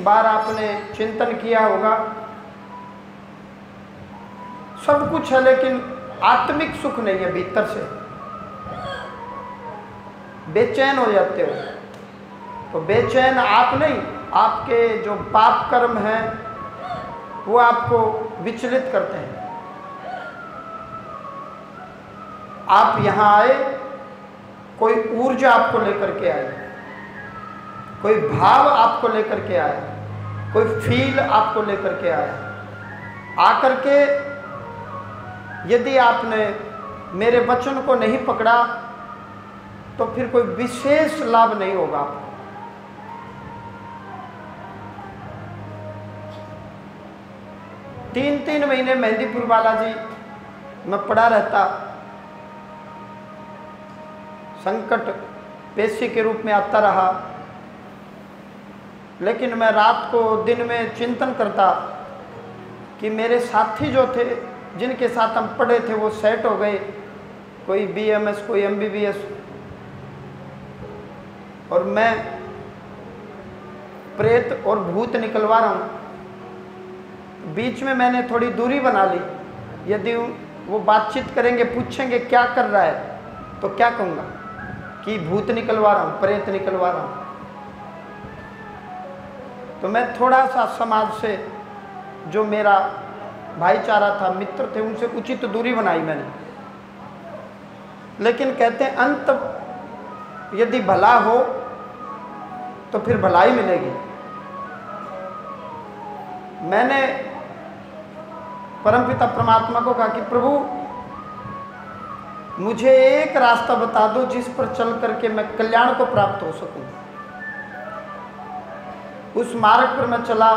बार आपने चिंतन किया होगा, सब कुछ है लेकिन आत्मिक सुख नहीं है, भीतर से बेचैन हो जाते हो। तो बेचैन आप नहीं, आपके जो पाप कर्म हैं वो आपको विचलित करते हैं। आप यहाँ आए, कोई ऊर्जा आपको लेकर के आए, कोई भाव आपको लेकर के आया, कोई फील आपको लेकर के आया। आकर के यदि आपने मेरे वचन को नहीं पकड़ा तो फिर कोई विशेष लाभ नहीं होगा आपको। 3-3 महीने मेहंदीपुर बालाजी में पड़ा रहता, संकट पेशी के रूप में आता रहा, लेकिन मैं रात को दिन में चिंतन करता कि मेरे साथी जो थे, जिनके साथ हम पढ़े थे, वो सेट हो गए, कोई BMS, कोई MBBS, और मैं प्रेत और भूत निकलवा रहा हूँ। बीच में मैंने थोड़ी दूरी बना ली, यदि वो बातचीत करेंगे, पूछेंगे क्या कर रहा है, तो क्या कहूँगा कि भूत निकलवा रहा हूँ, प्रेत निकलवा रहा हूँ। तो मैं थोड़ा सा समाज से, जो मेरा भाईचारा था, मित्र थे, उनसे उचित दूरी बनाई मैंने। लेकिन कहते हैं अंत यदि भला हो तो फिर भलाई मिलेगी। मैंने परमपिता परमात्मा को कहा कि प्रभु मुझे एक रास्ता बता दो जिस पर चल करके मैं कल्याण को प्राप्त हो सकूं। उस मार्ग पर मैं चला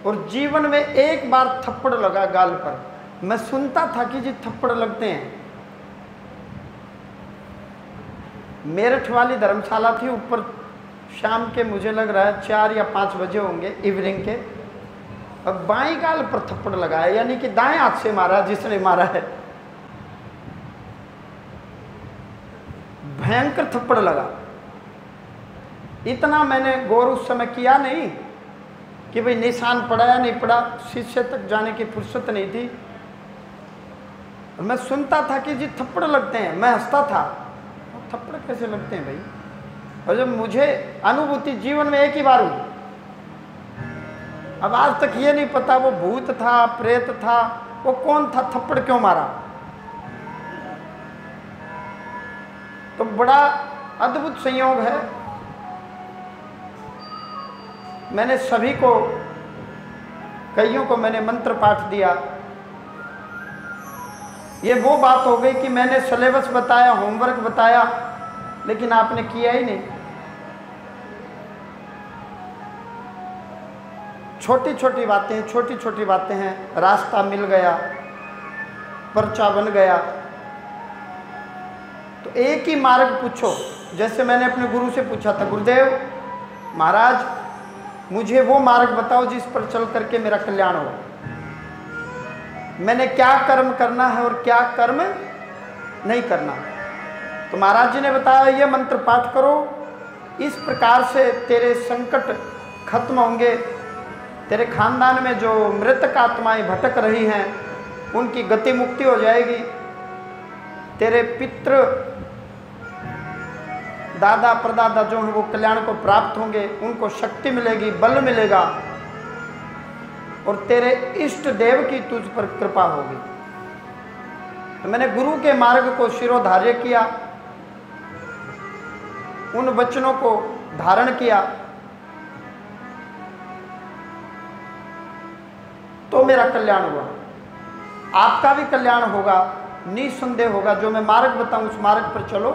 और जीवन में एक बार थप्पड़ लगा गाल पर। मैं सुनता था कि जी थप्पड़ लगते हैं। मेरठ वाली धर्मशाला थी, ऊपर शाम के मुझे लग रहा है 4 या 5 बजे होंगे, इवनिंग के। अब बाईं गाल पर थप्पड़ लगाया, यानी कि दाएं हाथ से मारा जिसने मारा है। भयंकर थप्पड़ लगा। इतना मैंने गौर उस समय किया नहीं कि भाई निशान पड़ा या नहीं पड़ा, शिष्य तक जाने की फुर्सत नहीं थी। मैं सुनता था कि जी थप्पड़ लगते हैं, मैं हंसता था, थप्पड़ कैसे लगते हैं भाई। और जब मुझे अनुभूति जीवन में एक ही बार हुई, अब आज तक ये नहीं पता वो भूत था, प्रेत था, वो कौन था, थप्पड़ क्यों मारा। तो बड़ा अद्भुत संयोग है। मैंने सभी को, कईयों को मैंने मंत्र पाठ दिया। ये वो बात हो गई कि मैंने सिलेबस बताया, होमवर्क बताया, लेकिन आपने किया ही नहीं। छोटी छोटी बातें हैं, रास्ता मिल गया, पर्चा बन गया। तो एक ही मार्ग पूछो, जैसे मैंने अपने गुरु से पूछा था, गुरुदेव महाराज मुझे वो मार्ग बताओ जिस पर चल करके मेरा कल्याण हो। मैंने क्या कर्म करना है और क्या कर्म नहीं करना। तो महाराज जी ने बताया ये मंत्र पाठ करो, इस प्रकार से तेरे संकट खत्म होंगे, तेरे खानदान में जो मृतक आत्माएं भटक रही हैं उनकी गति मुक्ति हो जाएगी, तेरे पितृ दादा परदादा जो हैं वो कल्याण को प्राप्त होंगे, उनको शक्ति मिलेगी, बल मिलेगा, और तेरे इष्ट देव की तुझ पर कृपा होगी। तो मैंने गुरु के मार्ग को शिरोधार्य किया, उन वचनों को धारण किया, तो मेरा कल्याण हुआ। आपका भी कल्याण होगा, निसंदेह होगा। जो मैं मार्ग बताऊं उस मार्ग पर चलो,